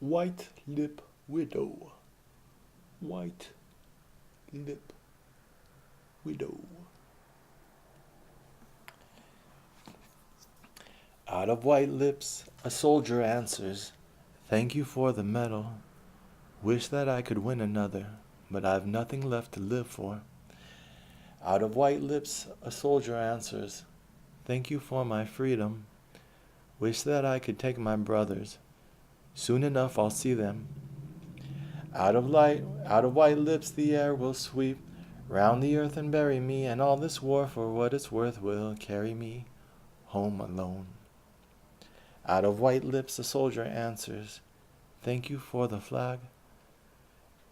White Lip Widow. White Lip Widow. Out of white lips, a soldier answers, "Thank you for the medal. Wish that I could win another, but I've nothing left to live for." Out of white lips, a soldier answers, "Thank you for my freedom. Wish that I could take my brothers. Soon enough I'll see them." Out of white lips, the air will sweep round the earth and bury me, and all this war, for what it's worth, will carry me home alone. Out of white lips, a soldier answers, "Thank you for the flag.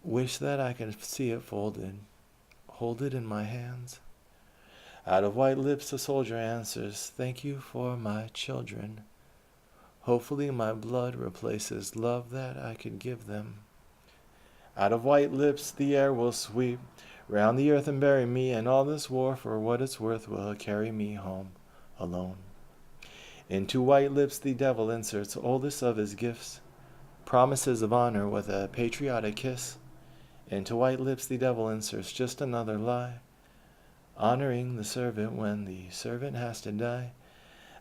Wish that I could see it folded, hold it in my hands." Out of white lips, a soldier answers, "Thank you for my children. Hopefully my blood replaces love that I could give them." Out of white lips, the air will sweep round the earth and bury me, and all this war, for what it's worth, will carry me home alone. Into white lips, the devil inserts oldest of his gifts, promises of honor with a patriotic kiss. Into white lips, the devil inserts just another lie, honoring the servant when the servant has to die.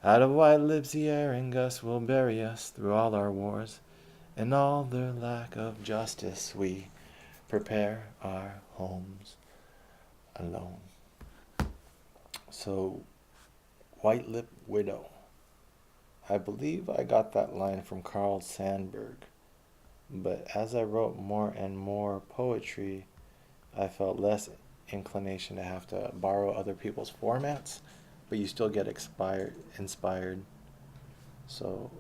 Out of white lips, the air and gust will bury us through all our wars, and all their lack of justice we prepare our homes alone. So, White Lip Widow. I believe I got that line from Carl Sandburg, but as I wrote more and more poetry, I felt less inclination to have to borrow other people's formats, but you still get inspired so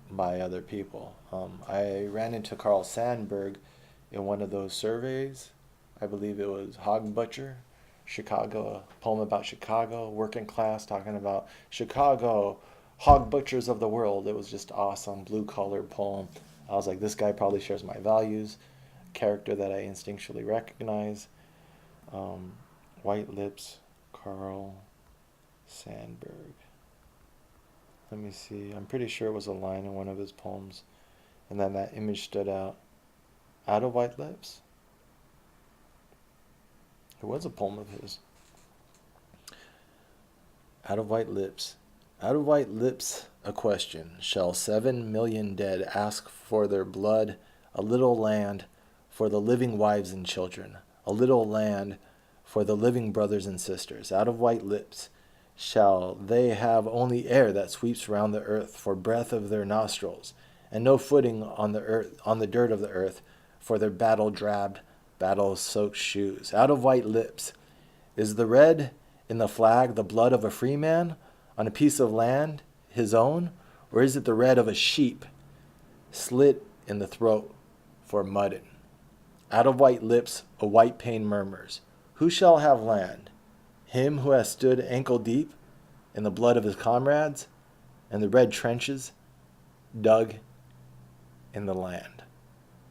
by other people. I ran into Carl Sandburg in one of those surveys. I believe it was Hog Butcher, Chicago, a poem about Chicago, working class, talking about Chicago, hog butchers of the world. It was just awesome, blue collar poem. I was like, this guy probably shares my values, character that I instinctually recognize. Um, White Lips, Carl Sandburg. Let me see. I'm pretty sure it was a line in one of his poems. And then that image stood out. Out of white lips. It was a poem of his. Out of white lips. Out of white lips, a question. Shall 7 million dead ask for their blood, a little land for the living wives and children, a little land for the living brothers and sisters? Out of white lips, shall they have only air that sweeps round the earth for breath of their nostrils, and no footing on the earth, on the dirt of the earth, for their battle-drabbed, battle-soaked shoes? Out of white lips, is the red in the flag the blood of a free man on a piece of land, his own, or is it the red of a sheep slit in the throat for mutton? Out of white lips, a white pain murmurs, who shall have land? Him who has stood ankle deep in the blood of his comrades and the red trenches dug in the land.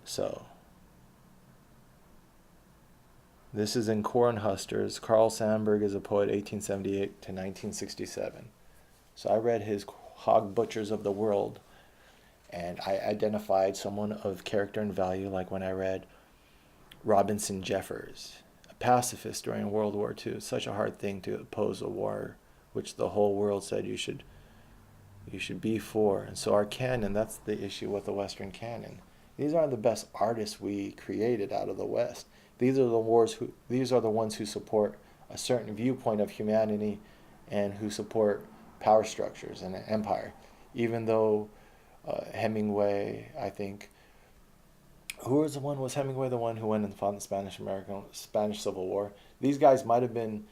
So, this is in Cornhusters. Carl Sandburg is a poet, 1878 to 1967. So I read his Hog Butchers of the World, and I identified someone of character and value, like when I read Robinson Jeffers, a pacifist during World War II. It's such a hard thing to oppose a war which the whole world said you should be for. And so our canon, that's the issue with the Western canon. These aren't the best artists we created out of the West. These are the ones who support a certain viewpoint of humanity and who support power structures and an empire. Even though Hemingway, I think, was Hemingway the one who went and fought in the Spanish Civil War? These guys might have been,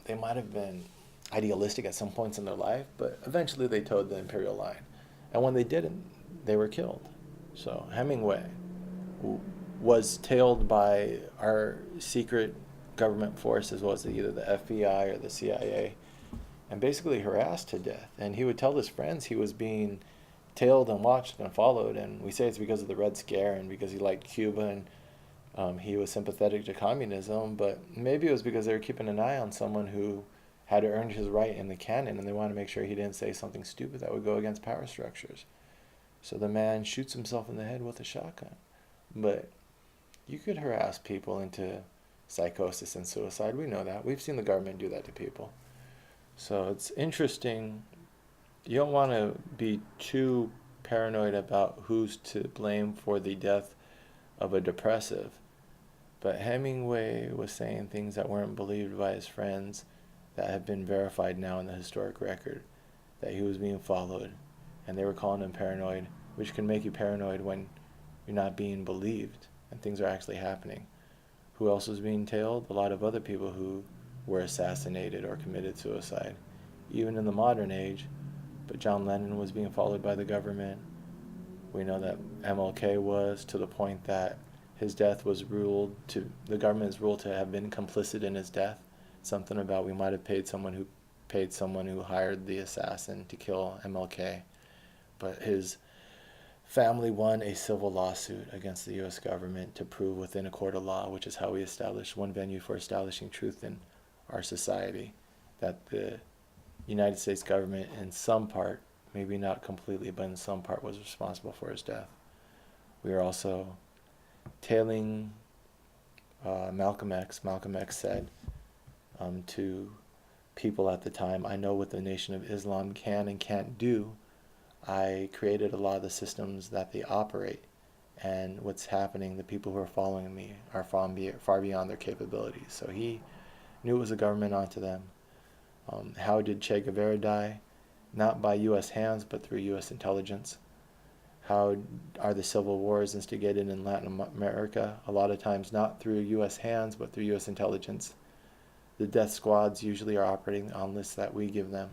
they might have been idealistic at some points in their life, but eventually they towed the imperial line. And when they didn't, they were killed. So Hemingway was tailed by our secret government forces, was it either the FBI or the CIA, and basically harassed to death. And he would tell his friends he was being tailed and watched and followed, and we say it's because of the Red Scare and because he liked Cuba and he was sympathetic to communism, but maybe it was because they were keeping an eye on someone who had earned his right in the canon, and they wanted to make sure he didn't say something stupid that would go against power structures. So the man shoots himself in the head with a shotgun. But you could harass people into psychosis and suicide. We know that. We've seen the government do that to people. So it's interesting. You don't want to be too paranoid about who's to blame for the death of a depressive. But Hemingway was saying things that weren't believed by his friends that have been verified now in the historic record, that he was being followed, and they were calling him paranoid, which can make you paranoid when you're not being believed and things are actually happening. Who else was being tailed? A lot of other people who were assassinated or committed suicide, even in the modern age. But John Lennon was being followed by the government. We know that MLK was, to the point that his death was ruled to, the government's ruled to have been complicit in his death. Something about we might have paid someone who hired the assassin to kill MLK. But his family won a civil lawsuit against the U.S. government to prove within a court of law, which is how we established one venue for establishing truth in our society, that the United States government, in some part, maybe not completely, but in some part, was responsible for his death. We are also tailing Malcolm X. Malcolm X said to people at the time, I know what the Nation of Islam can and can't do. I created a lot of the systems that they operate, and what's happening, the people who are following me are far beyond their capabilities. So he knew it was a government onto them. How did Che Guevara die? Not by U.S. hands, but through U.S. intelligence. How are the civil wars instigated in Latin America? A lot of times not through U.S. hands, but through U.S. intelligence. The death squads usually are operating on lists that we give them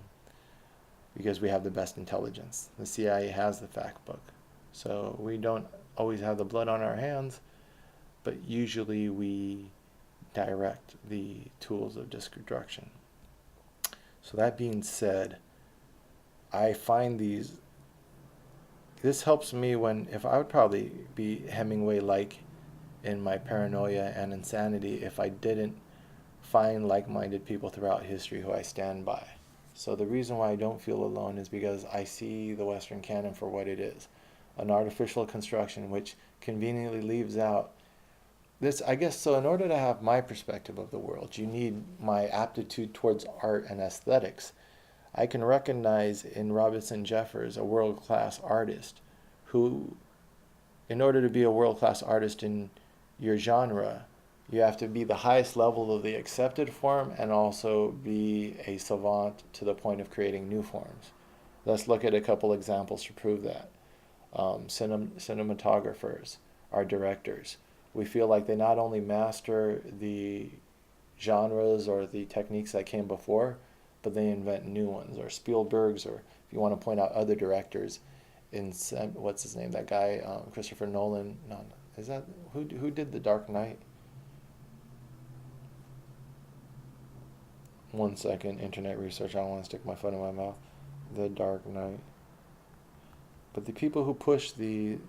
because we have the best intelligence. The CIA has the fact book. So we don't always have the blood on our hands, but usually we direct the tools of destruction. So that being said, I find this helps me if I would probably be Hemingway-like in my paranoia and insanity if I didn't find like-minded people throughout history who I stand by. So the reason why I don't feel alone is because I see the Western canon for what it is, an artificial construction which conveniently leaves out this, I guess. So in order to have my perspective of the world, you need my aptitude towards art and aesthetics. I can recognize in Robinson Jeffers a world-class artist who, in order to be a world-class artist in your genre, you have to be the highest level of the accepted form and also be a savant to the point of creating new forms. Let's look at a couple examples to prove that. Cinematographers, our directors, we feel like they not only master the genres or the techniques that came before, but they invent new ones. Or Spielberg's, or if you want to point out other directors, what's his name? That guy, Christopher Nolan. No, is that who did The Dark Knight? 1 second, internet research. I don't want to stick my foot in my mouth. The Dark Knight. But the people who push the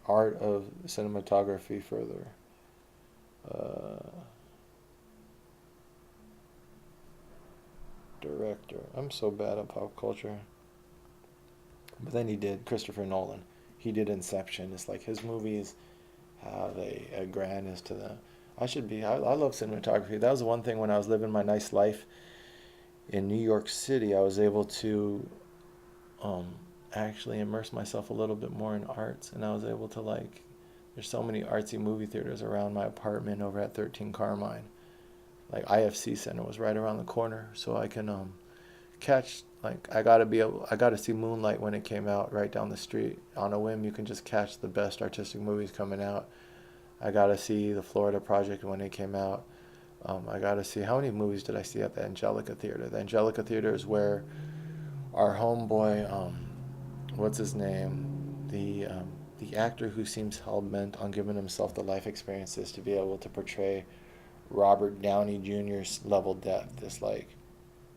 art of cinematography further. Director. I'm so bad at pop culture. But then he did Christopher Nolan. He did Inception. It's like his movies have a grandness to them. I love cinematography. That was the one thing when I was living my nice life in New York City, I was able to actually immerse myself a little bit more in arts, and I was able to there's so many artsy movie theaters around my apartment over at 13 Carmine. Like IFC Center was right around the corner, so I can catch, I got to see Moonlight when it came out right down the street. On a whim, you can just catch the best artistic movies coming out. I got to see the Florida Project when it came out. I got to see, how many movies did I see at the Angelica Theater? The Angelica Theater is where our homeboy, what's his name? The actor who seems hell-bent on giving himself the life experiences to be able to portray Robert Downey Jr.'s level depth. It's like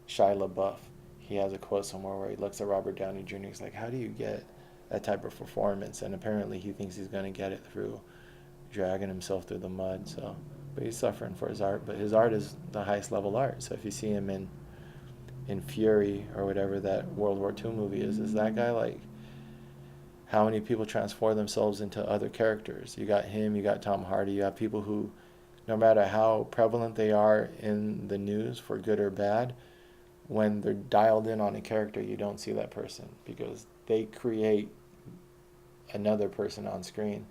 Shia LaBeouf. He has a quote somewhere where he looks at Robert Downey Jr. He's like, how do you get that type of performance? And apparently he thinks he's going to get it through dragging himself through the mud. So, but he's suffering for his art. But his art is the highest level art. So if you see him in Fury or whatever that World War II movie is that guy How many people transform themselves into other characters? You got him, you got Tom Hardy, you have people who, no matter how prevalent they are in the news for good or bad, when they're dialed in on a character, you don't see that person because they create another person on screen,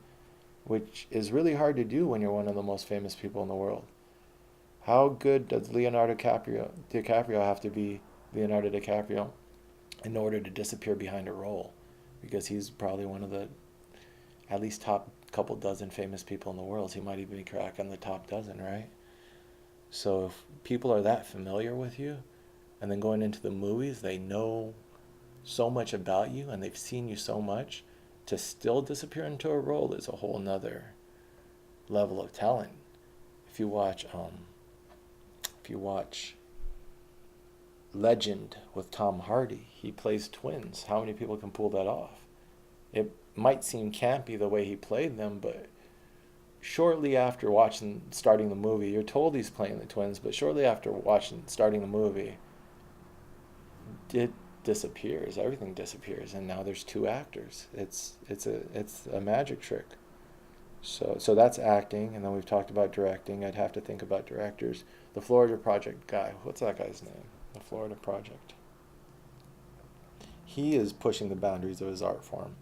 which is really hard to do when you're one of the most famous people in the world. How good does DiCaprio have to be Leonardo DiCaprio in order to disappear behind a role? Because he's probably one of the at least top couple dozen famous people in the world. So he might even be cracking the top dozen, right? So if people are that familiar with you, and then going into the movies, they know so much about you and they've seen you so much, to still disappear into a role is a whole nother level of talent. If you watch Legend with Tom Hardy, he plays twins. How many people can pull that off? It might seem campy the way he played them, but shortly after starting the movie, you're told he's playing the twins, but shortly after starting the movie, it disappears. Everything disappears, and now there's two actors. It's a magic trick. So that's acting, and then we've talked about directing. I'd have to think about directors. The Florida Project guy, what's that guy's name? The Florida Project. He is pushing the boundaries of his art form.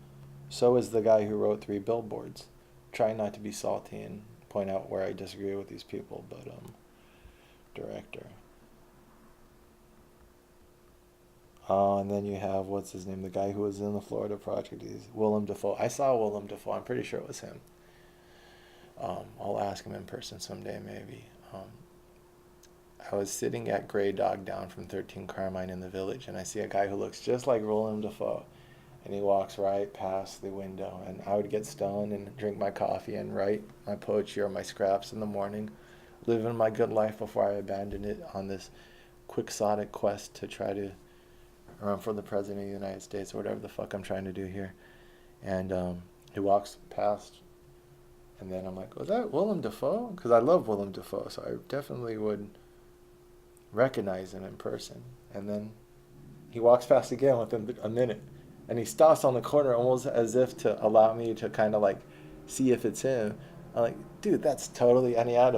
So is the guy who wrote Three Billboards. Trying not to be salty and point out where I disagree with these people, but director. And then you have, what's his name, the guy who was in the Florida Project. He's Willem Dafoe. I saw Willem Dafoe. I'm pretty sure it was him. I'll ask him in person someday, maybe. I was sitting at Grey Dog down from 13 Carmine in the Village, and I see a guy who looks just like Willem Dafoe. And he walks right past the window, and I would get stoned and drink my coffee and write my poetry or my scraps in the morning, living my good life before I abandoned it on this quixotic quest to try to run for the president of the United States or whatever the fuck I'm trying to do here. And he walks past, and then I'm like, was that Willem Dafoe? Because I love Willem Dafoe, so I definitely would recognize him in person. And then he walks past again within a minute, and he stops on the corner almost as if to allow me to kind of like see if it's him. I'm like, dude, that's totally. And he had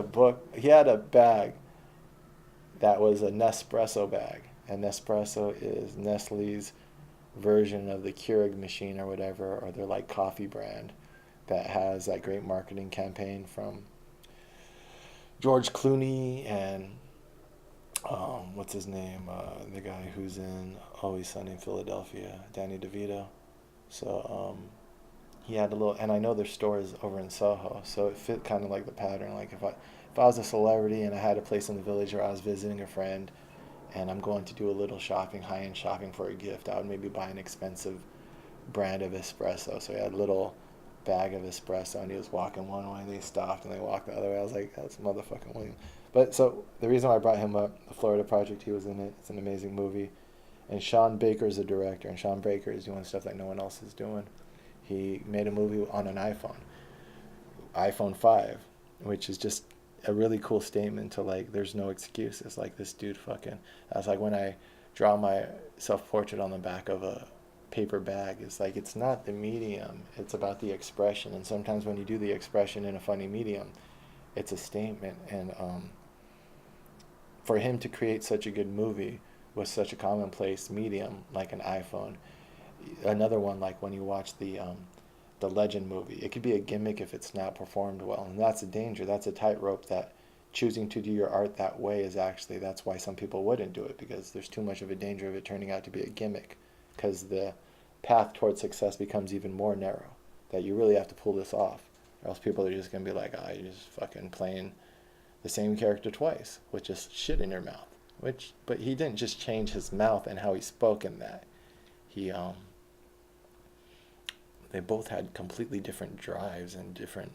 a bag that was a Nespresso bag, and Nespresso is Nestle's version of the Keurig machine or whatever, or their like coffee brand that has that great marketing campaign from George Clooney and what's his name, the guy who's in Always Sunny in Philadelphia, Danny DeVito. So he had a little, and I know their store is over in Soho, so it fit kind of like the pattern. Like if I was a celebrity and I had a place in the Village, or I was visiting a friend and I'm going to do a little shopping, high-end shopping for a gift, I would maybe buy an expensive brand of espresso. So he had a little bag of espresso, and he was walking one way, and they stopped, and they walked the other way. I was like, that's motherfucking William. But so the reason why I brought him up, the Florida Project, he was in it. It's an amazing movie. And Sean Baker is the director, and Sean Baker is doing stuff that no one else is doing. He made a movie on an iPhone 5, which is just a really cool statement to like, there's no excuses. Like this dude fucking, that's like when I draw my self-portrait on the back of a paper bag. It's like, it's not the medium, it's about the expression. And sometimes when you do the expression in a funny medium, it's a statement. And for him to create such a good movie with such a commonplace medium like an iPhone, another one like when you watch the Legend movie, it could be a gimmick if it's not performed well, and that's a danger. That's a tightrope that choosing to do your art that way is actually, that's why some people wouldn't do it, because there's too much of a danger of it turning out to be a gimmick, because the path towards success becomes even more narrow, that you really have to pull this off, or else people are just going to be like, ah, you're just fucking playing the same character twice with just shit in your mouth. But he didn't just change his mouth and how he spoke in that. They both had completely different drives and different,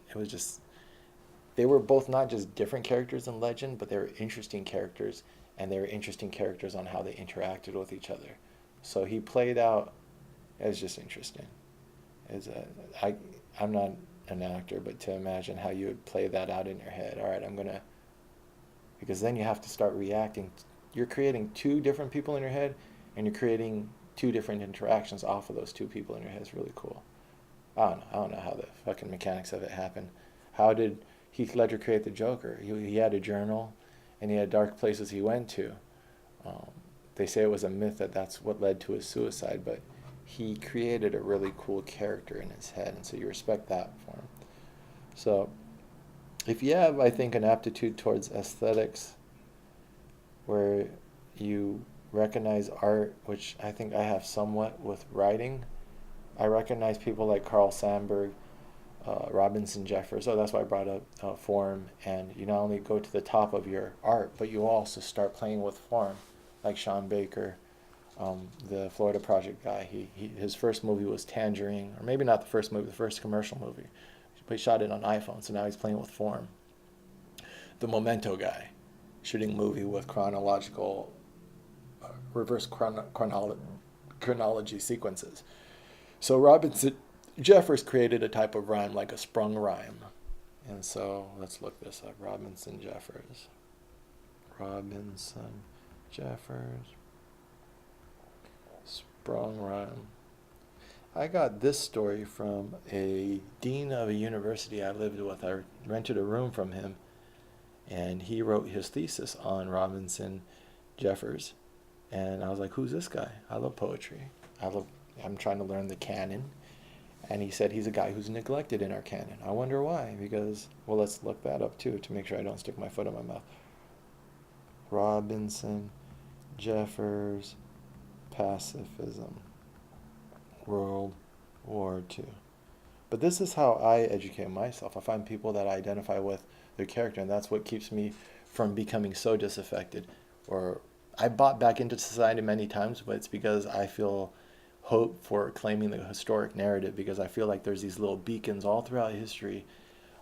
they were both not just different characters in Legend, but they were interesting characters, and they were interesting characters on how they interacted with each other. So he played out, it was just interesting. I'm not an actor, but to imagine how you would play that out in your head. All right, because then you have to start reacting. You're creating two different people in your head, and you're creating two different interactions off of those two people in your head. It's really cool. I don't know how the fucking mechanics of it happened. How did Heath Ledger create the Joker? He had a journal, and he had dark places he went to. Um, they say it was a myth that that's what led to his suicide, but he created a really cool character in his head, and so you respect that for him. So if you have, I think, an aptitude towards aesthetics, where you recognize art, which I think I have somewhat with writing. I recognize people like Carl Sandburg, Robinson Jeffers. Oh, that's why I brought up form. And you not only go to the top of your art, but you also start playing with form, like Sean Baker, the Florida Project guy. His first movie was Tangerine, or maybe not the first movie, the first commercial movie, but he shot it on iPhone. So now he's playing with form. The Memento guy, shooting a movie with chronological, reverse chronology sequences. So Robinson Jeffers created a type of rhyme like a sprung rhyme. And so let's look this up. Robinson Jeffers. Robinson Jeffers. Sprung rhyme. I got this story from a dean of a university I lived with. I rented a room from him, and he wrote his thesis on Robinson Jeffers. And I was like, who's this guy? I love poetry. I'm trying to learn the canon. And he said he's a guy who's neglected in our canon. I wonder why, because, well, let's look that up too to make sure I don't stick my foot in my mouth. Robinson Jeffers, pacifism, World War II. But this is how I educate myself. I find people that I identify with their character, and that's what keeps me from becoming so disaffected. Or I bought back into society many times, but it's because I feel hope for claiming the historic narrative, because I feel like there's these little beacons all throughout history,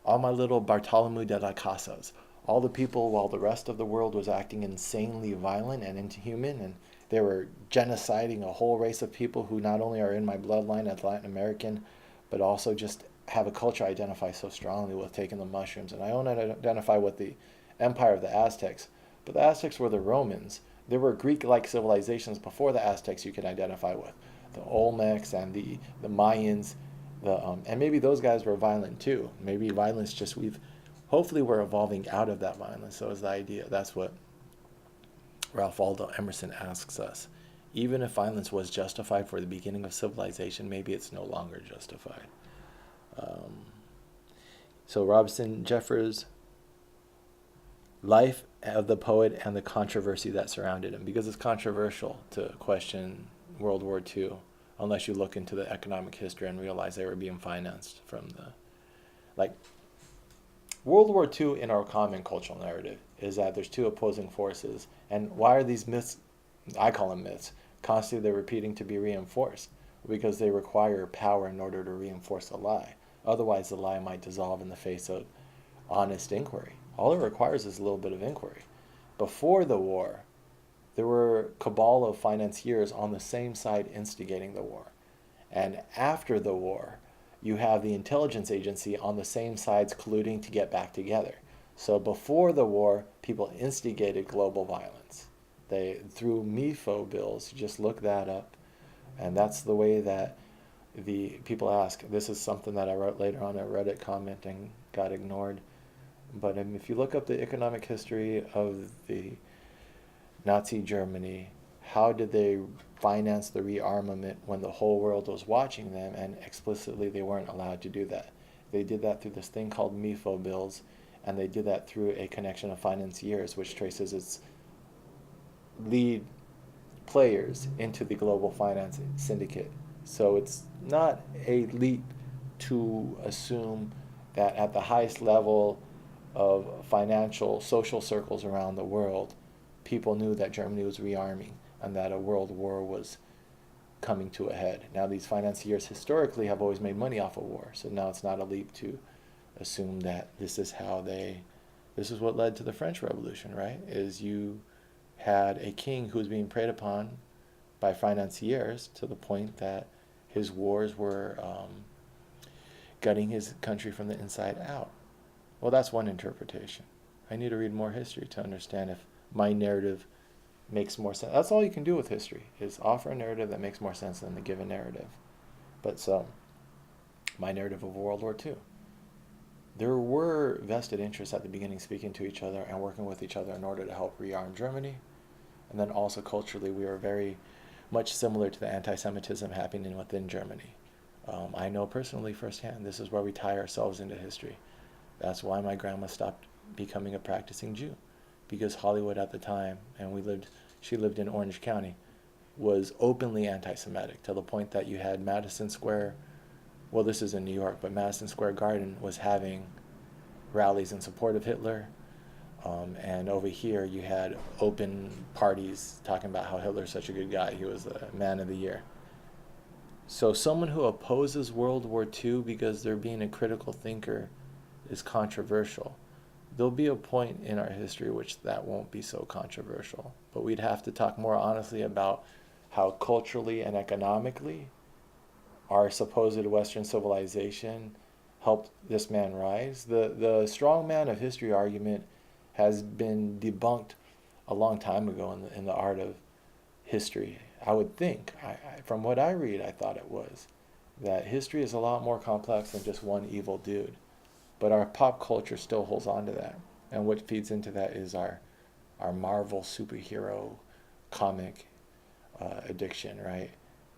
all my little Bartolomeu de las Casas, all the people while the rest of the world was acting insanely violent and inhuman, and they were genociding a whole race of people who not only are in my bloodline as Latin American, but also just have a culture I identify so strongly with, taking the mushrooms. And I don't identify with the empire of the Aztecs, but the Aztecs were the Romans. There were Greek-like civilizations before the Aztecs you can identify with, the Olmecs and the Mayans, and maybe those guys were violent too. Maybe violence just hopefully we're evolving out of that violence. So is the idea. That's what Ralph Waldo Emerson asks us. Even if violence was justified for the beginning of civilization, maybe it's no longer justified. Um, so Robinson Jeffers' life of the poet and the controversy that surrounded him, because it's controversial to question World War II unless you look into the economic history and realize they were being financed from like World War II in our common cultural narrative is that there's two opposing forces. And why are these myths, I call them myths, constantly they're repeating to be reinforced? Because they require power in order to reinforce a lie. Otherwise, the lie might dissolve in the face of honest inquiry. All it requires is a little bit of inquiry. Before the war, there were a cabal of financiers on the same side instigating the war. And after the war, you have the intelligence agency on the same sides colluding to get back together. So before the war, people instigated global violence. They through MIFO bills, just look that up. And that's the way that the people ask. This is something that I wrote later on a Reddit comment and got ignored. But if you look up the economic history of the Nazi Germany, how did they finance the rearmament when the whole world was watching them, and explicitly they weren't allowed to do that? They did that through this thing called MIFO bills, and they did that through a connection of financiers, which traces its lead players into the global finance syndicate. So it's not a leap to assume that at the highest level of financial, social circles around the world, people knew that Germany was rearming and that a world war was coming to a head. Now, these financiers historically have always made money off of war, so now it's not a leap to assume that this is what led to the French Revolution, right? Is you had a king who was being preyed upon by financiers to the point that his wars were gutting his country from the inside out. Well, that's one interpretation. I need to read more history to understand if my narrative makes more sense. That's all you can do with history, is offer a narrative that makes more sense than the given narrative. But so, my narrative of World War II. There were vested interests at the beginning speaking to each other and working with each other in order to help rearm Germany. And then also culturally, we were very much similar to the anti-Semitism happening within Germany. I know personally firsthand, this is where we tie ourselves into history. That's why my grandma stopped becoming a practicing Jew, because Hollywood at the time, and she lived in Orange County, was openly anti-Semitic to the point that you had Madison Square, well, this is in New York, but Madison Square Garden was having rallies in support of Hitler. And over here, you had open parties talking about how Hitler's such a good guy. He was the man of the year. So someone who opposes World War II because they're being a critical thinker is controversial. There'll be a point in our history which that won't be so controversial. But we'd have to talk more honestly about how culturally and economically our supposed Western civilization helped this man rise. The strong man of history argument has been debunked a long time ago in the art of history. I would think, from what I read, I thought it was, that history is a lot more complex than just one evil dude. But our pop culture still holds on to that. And what feeds into that is our Marvel superhero comic addiction, right?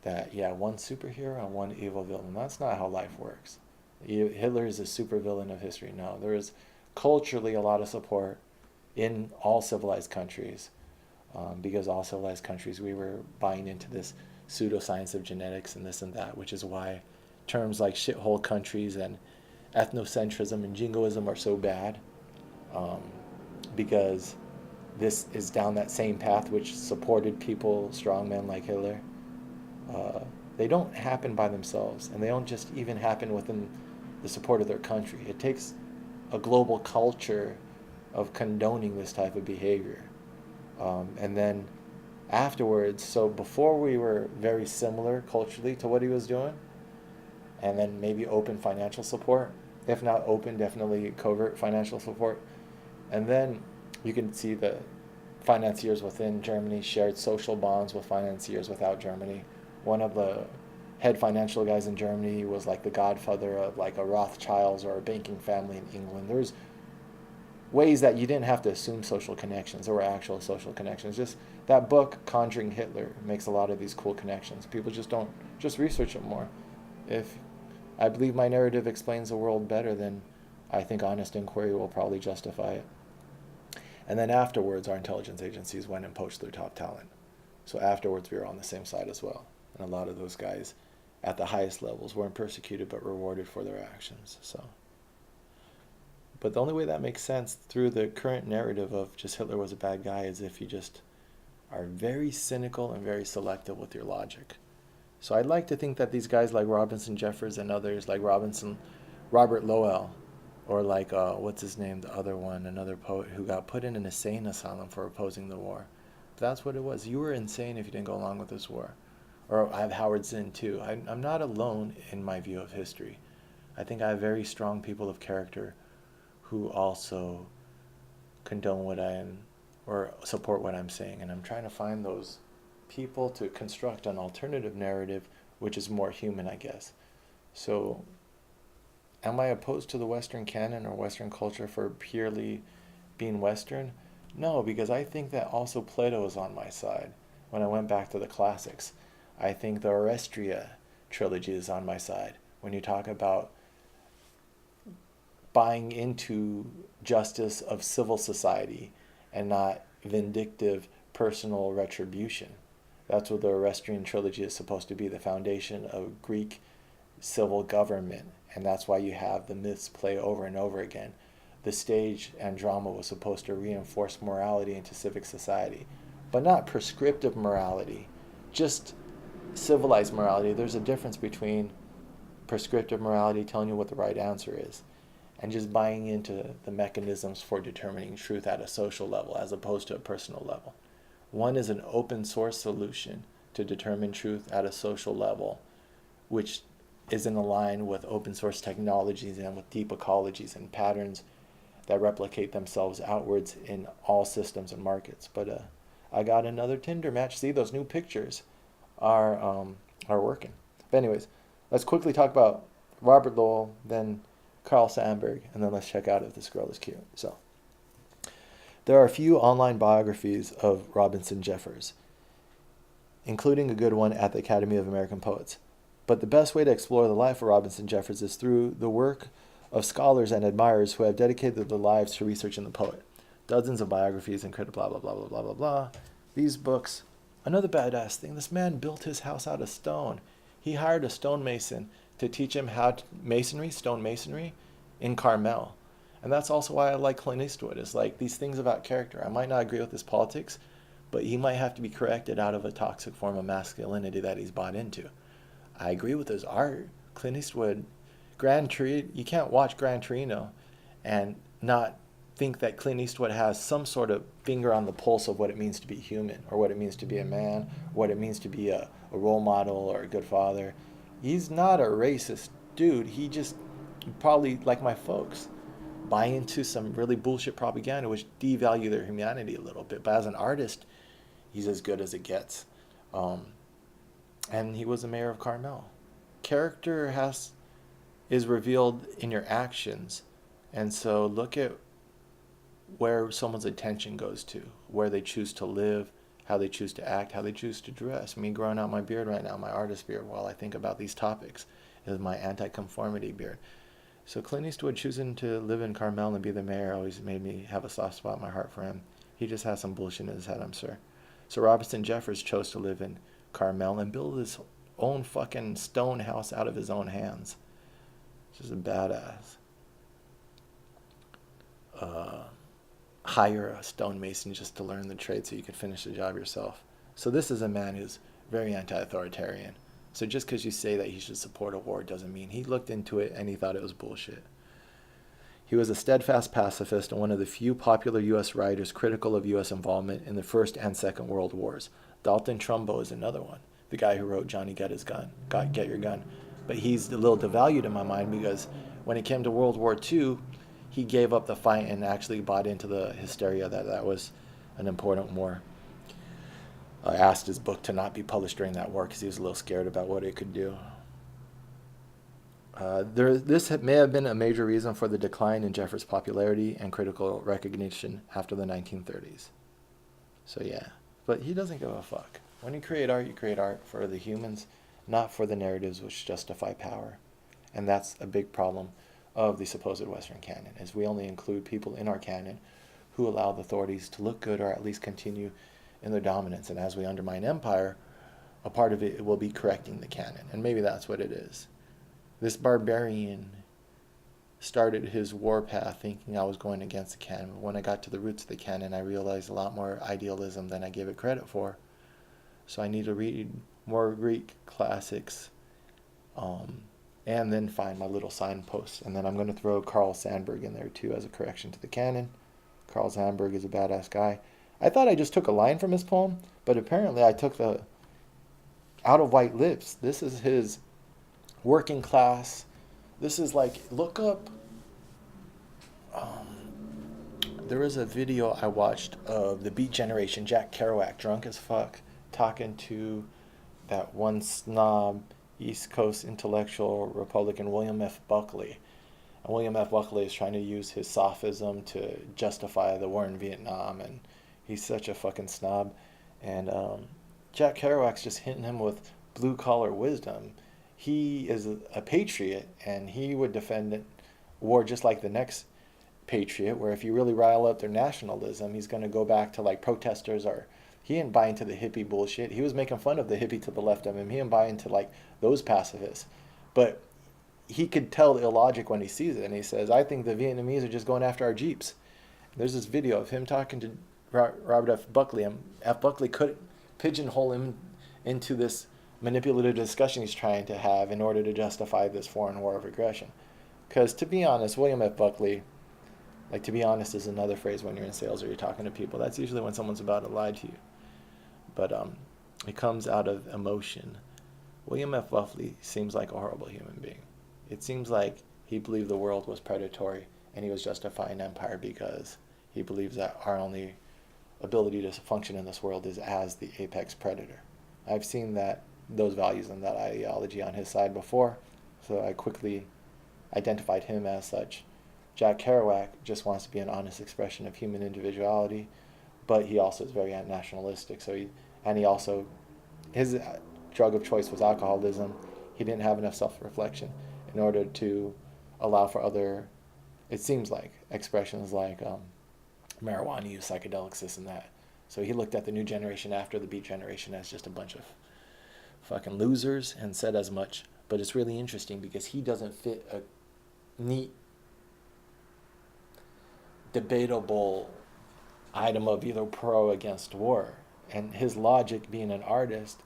That, yeah, one superhero and one evil villain. That's not how life works. Hitler is a supervillain of history. No, there is culturally a lot of support in all civilized countries, because all civilized countries, we were buying into this pseudoscience of genetics and this and that, which is why terms like shithole countries and ethnocentrism and jingoism are so bad, because this is down that same path which supported people, strong men like Hitler. They don't happen by themselves, and they don't just even happen within the support of their country. It takes a global culture of condoning this type of behavior. And then afterwards, so before we were very similar culturally to what he was doing, and then maybe open financial support, if not open, definitely covert financial support. And then you can see the financiers within Germany shared social bonds with financiers without Germany. One of the head financial guys in Germany was like the godfather of like a Rothschilds or a banking family in England. There's ways that you didn't have to assume social connections. There were actual social connections. Just that book, Conjuring Hitler, makes a lot of these cool connections. People just don't, just research it more. If I believe my narrative explains the world better, then I think honest inquiry will probably justify it. And then afterwards, our intelligence agencies went and poached their top talent. So afterwards, we were on the same side as well. And a lot of those guys at the highest levels weren't persecuted but rewarded for their actions. So, but the only way that makes sense through the current narrative of just Hitler was a bad guy is if you just are very cynical and very selective with your logic. So I'd like to think that these guys like Robinson Jeffers and others like Robert Lowell, or like, what's his name, the other one, another poet who got put in an insane asylum for opposing the war. That's what it was. You were insane if you didn't go along with this war. Or I have Howard Zinn too. I'm not alone in my view of history. I think I have very strong people of character who also condone what I am or support what I'm saying. And I'm trying to find those people to construct an alternative narrative which is more human, I guess. So am I opposed to the Western canon or Western culture for purely being Western? No, because I think that also Plato is on my side. When I went back to the classics, I think the Orestria trilogy is on my side. When you talk about buying into justice of civil society and not vindictive personal retribution. That's what the Orestian trilogy is supposed to be, the foundation of Greek civil government. And that's why you have the myths play over and over again. The stage and drama was supposed to reinforce morality into civic society, but not prescriptive morality, just civilized morality. There's a difference between prescriptive morality telling you what the right answer is and just buying into the mechanisms for determining truth at a social level as opposed to a personal level. One is an open source solution to determine truth at a social level, which is in line with open source technologies and with deep ecologies and patterns that replicate themselves outwards in all systems and markets. But I got another Tinder match. See, those new pictures are working. But anyways, let's quickly talk about Robert Lowell, then Carl Sandburg, and then let's check out if this girl is cute. So, there are a few online biographies of Robinson Jeffers, including a good one at the Academy of American Poets. But the best way to explore the life of Robinson Jeffers is through the work of scholars and admirers who have dedicated their lives to researching the poet. Dozens of biographies and blah, blah, blah, blah, blah, blah, blah. These books. Another badass thing, this man built his house out of stone. He hired a stonemason to teach him how to stone masonry in Carmel. And that's also why I like Clint Eastwood. It's like these things about character. I might not agree with his politics, but he might have to be corrected out of a toxic form of masculinity that he's bought into. I agree with his art. Clint Eastwood, you can't watch Gran Torino and not think that Clint Eastwood has some sort of finger on the pulse of what it means to be human, or what it means to be a man, what it means to be a role model or a good father. He's not a racist dude. He just probably, like my folks, buy into some really bullshit propaganda which devalue their humanity a little bit. But as an artist, he's as good as it gets. And he was the mayor of Carmel. Character is revealed in your actions. And so look at where someone's attention goes to, where they choose to live, how they choose to act, how they choose to dress. Me growing out my beard right now, my artist beard, while I think about these topics, is my anti-conformity beard. So Clint Eastwood choosing to live in Carmel and be the mayor always made me have a soft spot in my heart for him. He just has some bullshit in his head, I'm sure. So Robinson Jeffers chose to live in Carmel and build his own fucking stone house out of his own hands. Just a badass. Hire a stonemason just to learn the trade so you could finish the job yourself. So this is a man who's very anti-authoritarian. So just because you say that he should support a war doesn't mean he looked into it and he thought it was bullshit. He was a steadfast pacifist and one of the few popular U.S. writers critical of U.S. involvement in the First and Second World Wars. Dalton Trumbo is another one, the guy who wrote Johnny Get Your Gun. But he's a little devalued in my mind because when it came to World War II, he gave up the fight and actually bought into the hysteria that was an important war. I asked his book to not be published during that war because he was a little scared about what it could do. This may have been a major reason for the decline in Jeffers' popularity and critical recognition after the 1930s. So yeah, but he doesn't give a fuck. When you create art for the humans, not for the narratives which justify power. And that's a big problem of the supposed Western canon, is we only include people in our canon who allow the authorities to look good or at least continue in their dominance. And as we undermine empire, a part of it will be correcting the canon. And maybe that's what it is. This barbarian started his war path thinking I was going against the canon. But when I got to the roots of the canon, I realized a lot more idealism than I gave it credit for. So I need to read more Greek classics, and then find my little signposts. And then I'm going to throw Carl Sandburg in there too as a correction to the canon. Carl Sandburg is a badass guy. I thought I just took a line from his poem, but apparently I took the Out of White Lips. This is his working class. This is like, look up, there was a video I watched of the Beat Generation, Jack Kerouac, drunk as fuck, talking to that one snob East Coast intellectual Republican William F. Buckley. And William F. Buckley is trying to use his sophism to justify the war in Vietnam, and he's such a fucking snob. And Jack Kerouac's just hitting him with blue-collar wisdom. He is a patriot, and he would defend war just like the next patriot, where if you really rile up their nationalism, he's going to go back to like protesters or... He didn't buy into the hippie bullshit. He was making fun of the hippie to the left of him. He didn't buy into like those pacifists. But he could tell the illogic when he sees it. And he says, I think the Vietnamese are just going after our Jeeps. There's this video of him talking to Robert F. Buckley. And F. Buckley couldn't pigeonhole him into this manipulative discussion he's trying to have in order to justify this foreign war of aggression. Because to be honest, William F. Buckley, like to be honest is another phrase when you're in sales or you're talking to people. That's usually when someone's about to lie to you. But it comes out of emotion. William F. Buckley seems like a horrible human being. It seems like he believed the world was predatory and he was justifying empire because he believes that our only ability to function in this world is as the apex predator. I've seen those values and that ideology on his side before. So I quickly identified him as such. Jack Kerouac just wants to be an honest expression of human individuality, but he also is very nationalistic. He also, his drug of choice was alcoholism. He didn't have enough self-reflection in order to allow for other, it seems like, expressions like marijuana use, psychedelics, this and that. So he looked at the new generation after the Beat Generation as just a bunch of fucking losers and said as much. But it's really interesting because he doesn't fit a neat, debatable item of either pro or against war. And his logic, being an artist,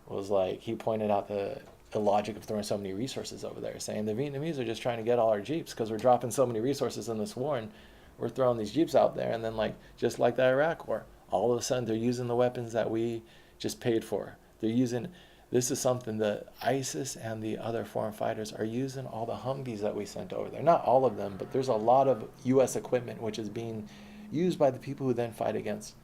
was like, he pointed out the illogic of throwing so many resources over there, saying the Vietnamese are just trying to get all our jeeps because we're dropping so many resources in this war, and we're throwing these jeeps out there, and then, like, just like the Iraq war, all of a sudden they're using the weapons that we just paid for. They're using, this is something that ISIS and the other foreign fighters are using, all the Humvees that we sent over there. Not all of them, but there's a lot of U.S. equipment which is being used by the people who then fight against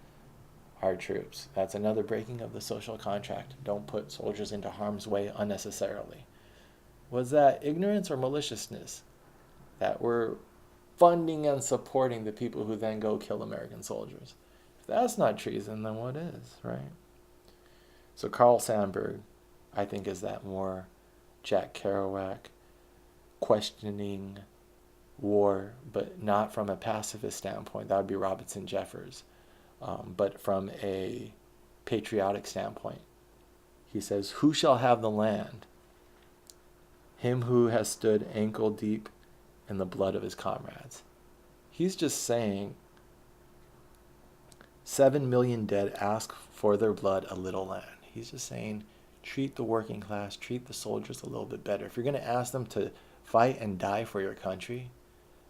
our troops. That's another breaking of the social contract. Don't put soldiers into harm's way unnecessarily. Was that ignorance or maliciousness that we're funding and supporting the people who then go kill American soldiers? If that's not treason, then what is, right? So Carl Sandburg, I think, is that more Jack Kerouac questioning war, but not from a pacifist standpoint. That would be Robinson Jeffers. But from a patriotic standpoint. He says, "Who shall have the land? Him who has stood ankle deep in the blood of his comrades." He's just saying 7 million dead ask for their blood a little land. He's just saying, treat the working class, treat the soldiers a little bit better. If you're going to ask them to fight and die for your country,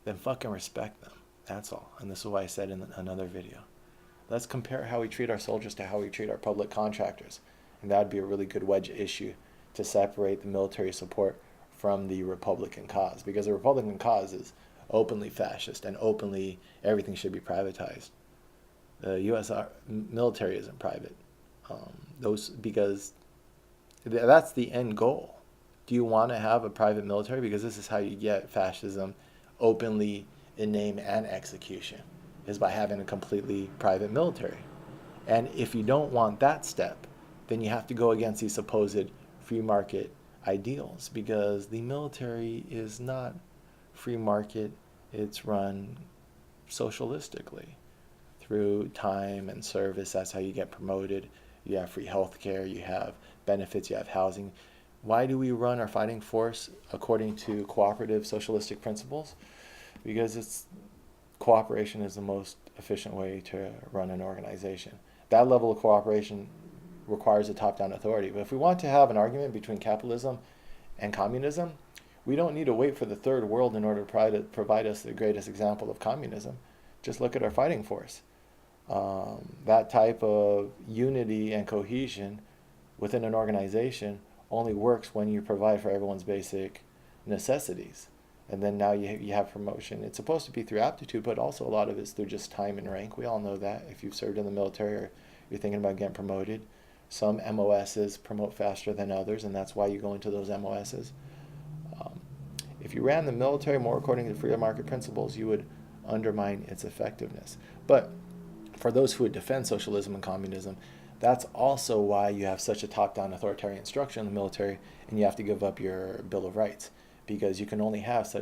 then fucking respect them. That's all. And this is what I said in another video. Let's compare how we treat our soldiers to how we treat our public contractors. And that would be a really good wedge issue to separate the military support from the Republican cause. Because the Republican cause is openly fascist and openly everything should be privatized. The U.S. military isn't private. Because that's the end goal. Do you want to have a private military? Because this is how you get fascism openly in name and execution, is by having a completely private military. And if you don't want that step, then you have to go against these supposed free market ideals, because the military is not free market. It's run socialistically through time and service. That's how you get promoted. You have free health care, you have benefits, you have housing. Why do we run our fighting force according to cooperative socialistic principles? Because cooperation is the most efficient way to run an organization. That level of cooperation requires a top-down authority. But if we want to have an argument between capitalism and communism, we don't need to wait for the third world in order to provide us the greatest example of communism. Just look at our fighting force. That type of unity and cohesion within an organization only works when you provide for everyone's basic necessities. And then now you have promotion. It's supposed to be through aptitude, but also a lot of it's through just time and rank. We all know that. If you've served in the military or you're thinking about getting promoted, some MOSs promote faster than others, and that's why you go into those MOSs. If you ran the military more according to free market principles, you would undermine its effectiveness. But for those who would defend socialism and communism, that's also why you have such a top-down authoritarian structure in the military, and you have to give up your Bill of Rights, because you can only have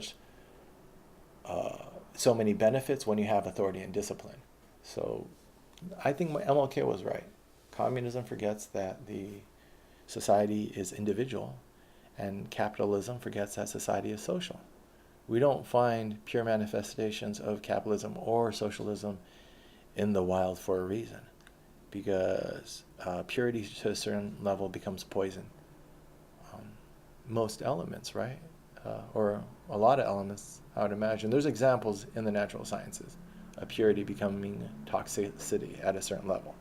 so many benefits when you have authority and discipline. So I think MLK was right. Communism forgets that the society is individual, and capitalism forgets that society is social. We don't find pure manifestations of capitalism or socialism in the wild for a reason, because purity to a certain level becomes poison. Most elements, right? Or a lot of elements, I would imagine. There's examples in the natural sciences of purity becoming toxicity at a certain level.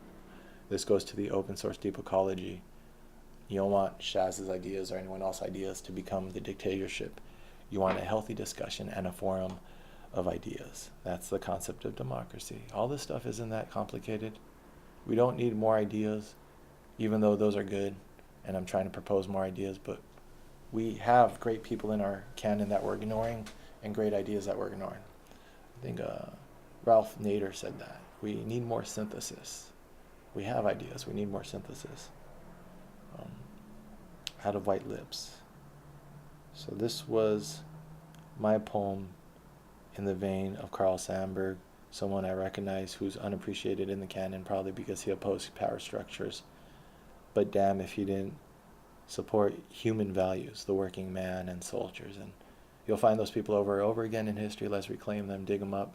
This goes to the open source deep ecology. You don't want Shaz's ideas or anyone else's ideas to become the dictatorship. You want a healthy discussion and a forum of ideas. That's the concept of democracy. All this stuff isn't that complicated. We don't need more ideas, even though those are good, and I'm trying to propose more ideas, but we have great people in our canon that we're ignoring and great ideas that we're ignoring. I think Ralph Nader said that. We need more synthesis. We have ideas. We need more synthesis. Out of white lips. So this was my poem in the vein of Carl Sandburg, someone I recognize who's unappreciated in the canon, probably because he opposed power structures. But damn if he didn't support human values, the working man and soldiers. And you'll find those people over and over again in history. Let's reclaim them, dig them up,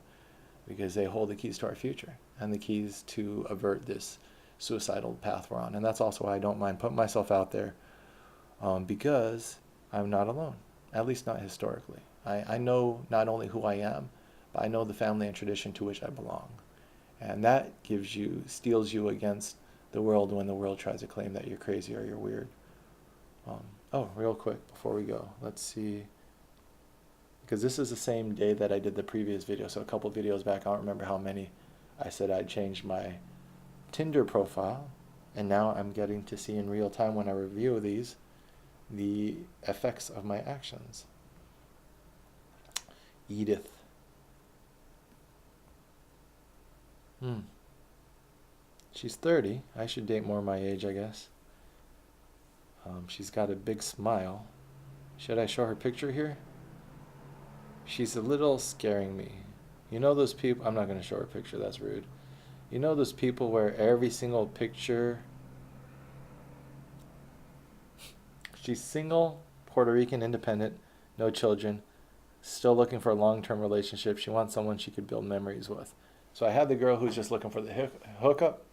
because they hold the keys to our future and the keys to avert this suicidal path we're on. And that's also why I don't mind putting myself out there, because I'm not alone, at least not historically. I know not only who I am, but I know the family and tradition to which I belong. And that steels you against the world when the world tries to claim that you're crazy or you're weird. Real quick before we go, let's see, because this is the same day that I did the previous video, so a couple videos back, I don't remember how many, I said I'd changed my Tinder profile, and now I'm getting to see in real time when I review these, the effects of my actions. Edith. She's 30. I should date more my age, I guess. She's got a big smile. Should I show her picture here? She's a little scaring me. You know those people, I'm not going to show her picture, that's rude. You know those people where every single picture, she's single, Puerto Rican, independent, no children, still looking for a long-term relationship. She wants someone she could build memories with. So I had the girl who's just looking for the hookup,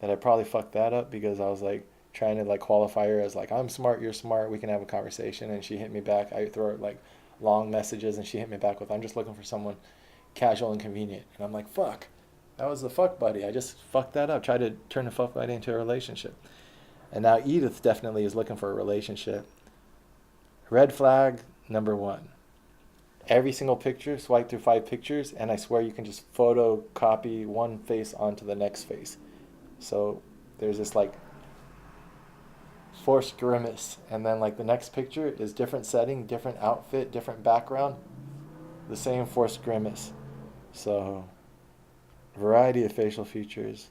that I probably fucked that up because I was like trying to like qualify her as like, I'm smart, you're smart, we can have a conversation. And she hit me back. I throw her like long messages and she hit me back with, I'm just looking for someone casual and convenient. And I'm like, fuck, that was the fuck buddy. I just fucked that up. Tried to turn the fuck buddy into a relationship. And now Edith definitely is looking for a relationship. Red flag number 1. Every single picture, swipe through 5 pictures, and I swear you can just photocopy one face onto the next face. So there's this like forced grimace, and then like the next picture is different setting, different outfit, different background, the same forced grimace. So variety of facial features.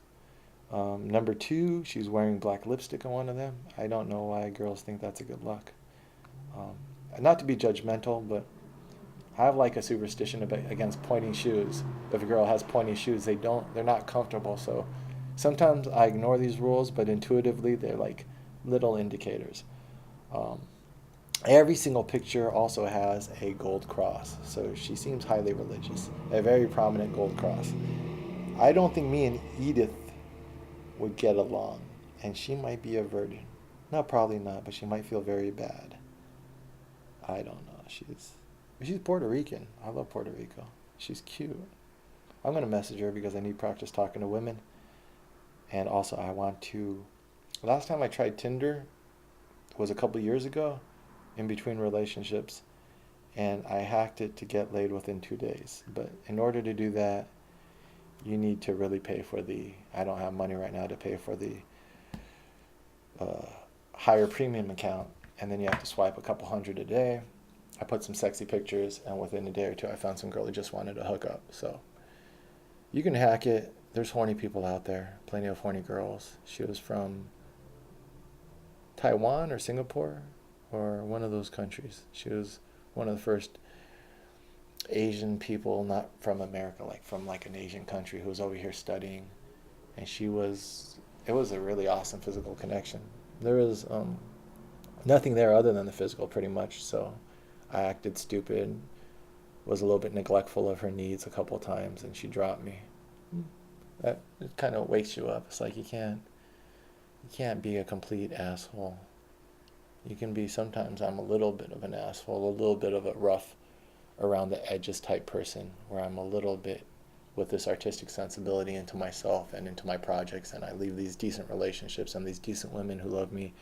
Number 2, she's wearing black lipstick on one of them. I don't know why girls think that's a good look. Not to be judgmental, but I have like a superstition against pointy shoes. If a girl has pointy shoes, they're not comfortable. So sometimes I ignore these rules, but intuitively they're like little indicators. Every single picture also has a gold cross. So she seems highly religious, a very prominent gold cross. I don't think me and Edith would get along, and she might be a virgin. No, probably not, but she might feel very bad. I don't know. She's Puerto Rican. I love Puerto Rico. She's cute. I'm going to message her because I need practice talking to women. And also I want to... Last time I tried Tinder was a couple years ago, in between relationships. And I hacked it to get laid within 2 days. But in order to do that, you need to really pay for the... I don't have money right now to pay for the higher premium account. And then you have to swipe a couple hundred a day. I put some sexy pictures, and within a day or 2, I found some girl who just wanted to hook up. So you can hack it. There's horny people out there, plenty of horny girls. She was from Taiwan or Singapore or one of those countries. She was one of the first Asian people, not from America, like from like an Asian country, who was over here studying. And it was a really awesome physical connection. There was nothing there other than the physical, pretty much. So I acted stupid, was a little bit neglectful of her needs a couple times, and she dropped me. That it kind of wakes you up. It's like you can't be a complete asshole. You can be, sometimes I'm a little bit of an asshole, a little bit of a rough around the edges type person, where I'm a little bit with this artistic sensibility into myself and into my projects, and I leave these decent relationships and these decent women who love me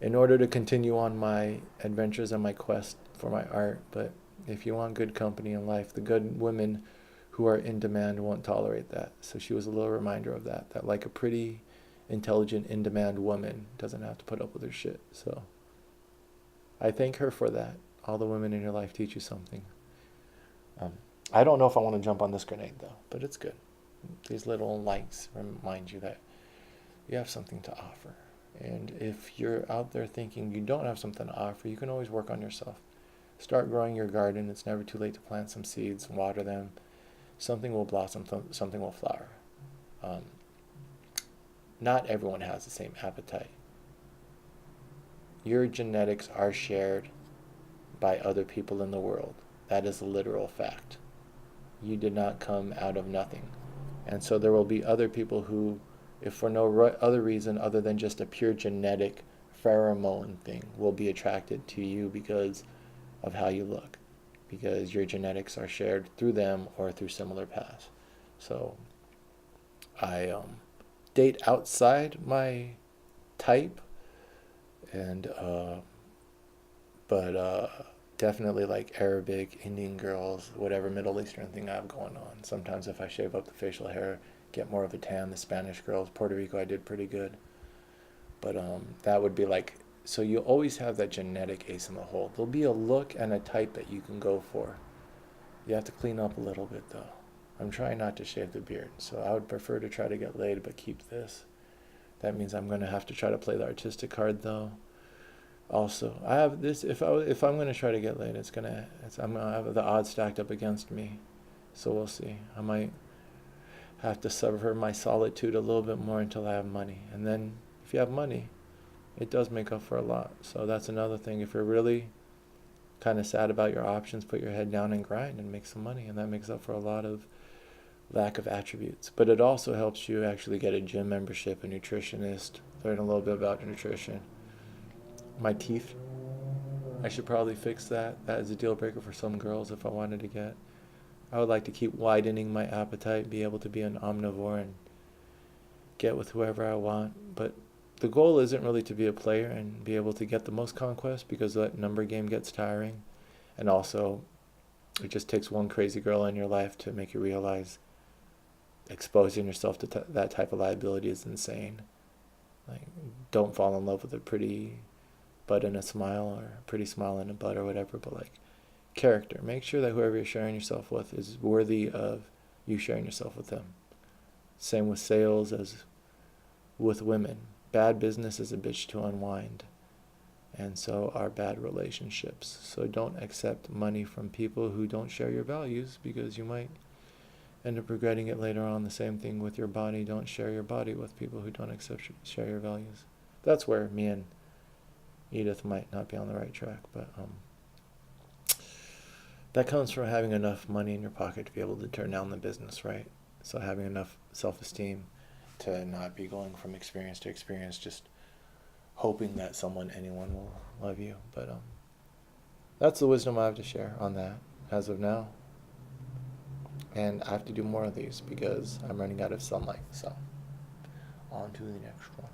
in order to continue on my adventures and my quest for my art. But if you want good company in life, the good women who are in demand won't tolerate that. So she was a little reminder of that like a pretty, intelligent, in-demand woman doesn't have to put up with her shit. So I thank her for that. All the women in your life teach you something. Um, I don't know if I want to jump on this grenade though, but it's good. These little likes remind you that you have something to offer. And if you're out there thinking you don't have something to offer, you can always work on yourself. Start growing your garden. It's never too late to plant some seeds, water them. Something will blossom, something will flower. Um, Not everyone has the same appetite. Your genetics are shared by other people in the world. That is a literal fact. You did not come out of nothing. And so there will be other people who, if for no other reason other than just a pure genetic pheromone thing, will be attracted to you because of how you look, because your genetics are shared through them or through similar paths. So I date outside my type, and but definitely like Arabic, Indian girls, whatever Middle Eastern thing I have going on. Sometimes if I shave up the facial hair, get more of a tan. The Spanish girls, Puerto Rico, I did pretty good. But that would be like, so you always have that genetic ace in the hole. There'll be a look and a type that you can go for. You have to clean up a little bit though. I'm trying not to shave the beard, so I would prefer to try to get laid but keep this. That means I'm going to have to try to play the artistic card though. Also, I have this. If I'm going to try to get laid, I'm going to have the odds stacked up against me. So we'll see. I might have to suffer my solitude a little bit more until I have money. And then if you have money, it does make up for a lot. So that's another thing. If you're really kind of sad about your options, put your head down and grind and make some money, and that makes up for a lot of lack of attributes. But it also helps you actually get a gym membership, a nutritionist, learn a little bit about nutrition. My teeth, I should probably fix that. That is a deal breaker for some girls if I wanted to get. I would like to keep widening my appetite, be able to be an omnivore and get with whoever I want. But the goal isn't really to be a player and be able to get the most conquest, because that number game gets tiring. And also, it just takes one crazy girl in your life to make you realize exposing yourself to that type of liability is insane. Like, don't fall in love with a pretty butt and a smile, or a pretty smile and a butt, or whatever, but like character. Make sure that whoever you're sharing yourself with is worthy of you sharing yourself with them. Same with sales as with women. Bad business is a bitch to unwind, and so are bad relationships. So don't accept money from people who don't share your values, because you might end up regretting it later on. The same thing with your body. Don't share your body with people who don't share your values. That's where me and Edith might not be on the right track, but that comes from having enough money in your pocket to be able to turn down the business, right? So having enough self-esteem to not be going from experience to experience, just hoping that anyone will love you. But that's the wisdom I have to share on that as of now. And I have to do more of these because I'm running out of sunlight. So on to the next one.